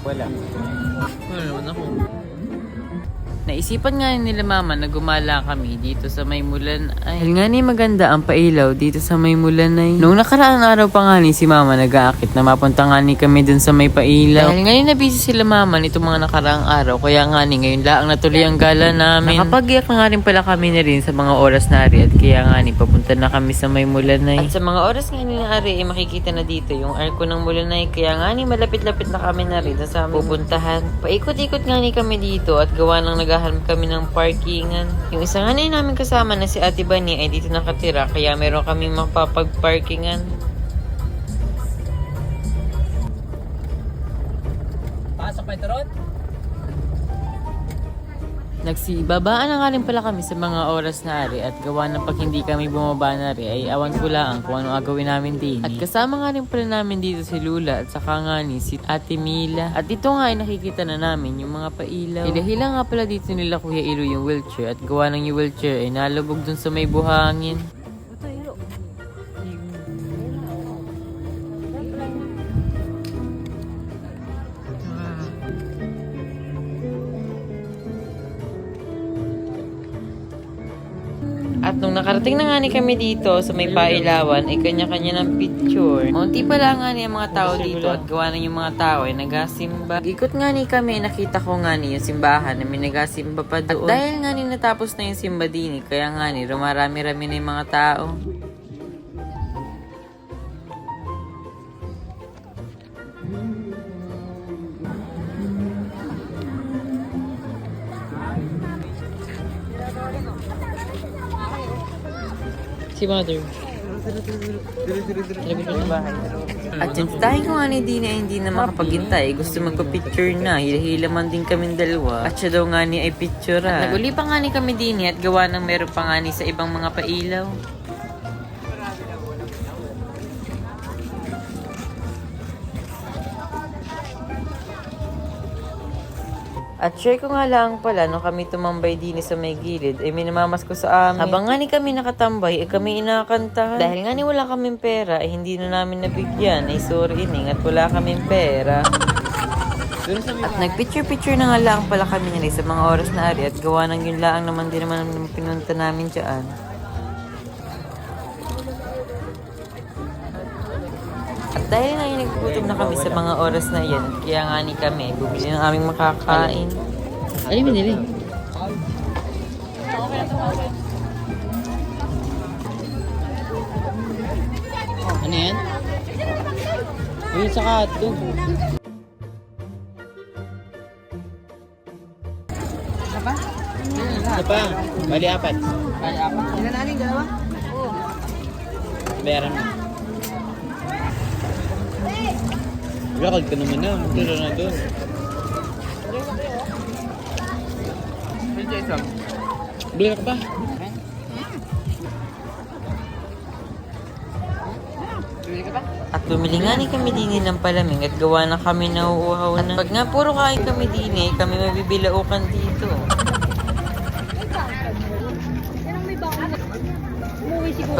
Wala. Wala naman ako. Naisipan nga nila mama na gumala kami dito sa Maymulan ay. Dahil nga ni maganda ang pailaw dito sa Maymulan ay. Noong nakaraang araw pa nga ni si mama nag-aakit na mapunta nga ni kami dun sa may pailaw. Dahil nga ni nabisi sila mama nitong mga nakaraang araw kaya nga ni ngayon laang natuloy ang gala namin. Nakapag-iyak na nga rin pala kami na rin sa mga oras na ari at kaya nga ni papunta na kami sa Maymulan ay. At sa mga oras nga ni na ari ay makikita na dito yung arko ng Mulanay kaya nga ni malapit-lapit na kami na rin sa pupuntahan. Paikot-ikot nga ni kami dito at gawa ng naghahanap kami ng parkingan. Yung isa nga na namin kasama na si Ate Bani ay dito nakatira kaya meron kami mapapag-parkingan. Pasok pa ito ron? Nagsibabaan na nga rin pala kami sa mga oras na ari at gawa ng pag hindi kami bumaba na rin ay awan ko lang kung ano agawin namin din. At kasama nga rin pala namin dito si Lula at saka nga ni si Ate Mila. At dito nga ay nakikita na namin yung mga pailaw. Hila nga pala dito nila Kuya Ilo yung wheelchair at gawa ng yung wheelchair ay nalubog dun sa may buhangin. At nung nakarating na nga ni kami dito sa may pailawan, ay kanya-kanya ng picture. Maunti pala nga ni ang mga tao dito at gawa na yung mga tao ay nagasimba. Ikot nga ni kami, nakita ko nga ni yung simbahan na may nagasimba pa doon. At dahil nga ni natapos na yung simba din, kaya nga ni rumarami-rami na yung mga tao. Si Mother. At yun, dahil ko nga ni Dina hindi na makapagintay, gusto magpa-picture na, hila-hila man din kaming dalawa. At siya daw nga ni ay picture. At naguli pa nga ni kami Dini at gawa ng meron pa nga ni sa ibang mga pailaw. At share ko nga lang pala nung kami tumambay din sa may gilid ay may namamas ko sa amin. Habang nga ni kami nakatambay ay kami inakantahan. Dahil nga ni wala kaming pera ay hindi na namin nabigyan ay sorry ining at wala kaming pera. At nagpicture-picture na nga lang pala kami nila sa mga oras na ari at gawa ng yun lang naman din naman ang pinunta namin dyan. At dahil nga yung nagputom na kami sa mga oras na yan, kaya nga ni kami, bumili ng aming makakain. Ano yung binili? Ano yan? Yung sa hotdog. Apa? Ano pa? Bali apat. Bali apat? Ilan na yung dalawa? Oo. Bayaran mo. Lakad ka naman na. Magdala na doon. Bula ka ba? At bumili nga ni kami din ng palamig at gawa na kami nauuhaw na. At pag nga puro kain kami din kami mabibilaukan dito.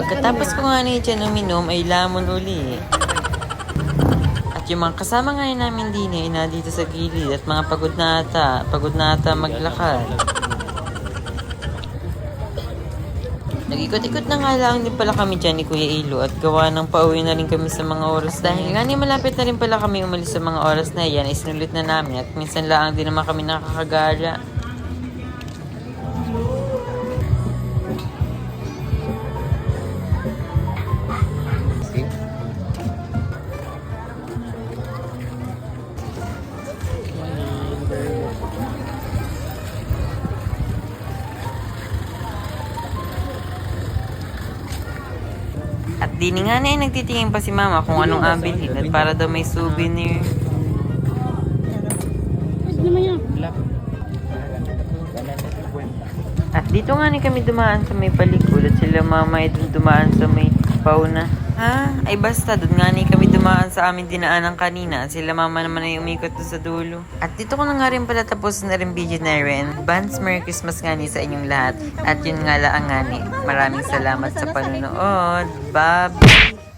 Pagkatapos ko nga ni dyan uminom ay lamon uli. At yung mga kasama nga namin din ay na dito sa gilid at mga pagod na ata maglakad. Nag-ikot-ikot na nga lang din pala kami dyan ni Kuya Ilo at gawa ng pauwi na rin kami sa mga oras. Dahil nga ni malapit na rin pala kami umalis sa mga oras na yan, isinulit na namin at minsan lang din naman kami nakakagala. At dini nga na nagtitingin pa si mama kung anong abilhin at para daw may souvenir. At dito nga ni kami dumaan sa may palikod at sila mama ay dumaan sa may pauna. Ha? Ay basta, doon nga ni kami dumaan sa amin dinaanan kanina. Sila mama naman ay umikot doon sa dulo. At dito ko na nga rin pala tapos na rin video na rin. Advance Merry Christmas nga ni sa inyong lahat. At yun nga lang nga ni. Maraming salamat sa panonood. Bye!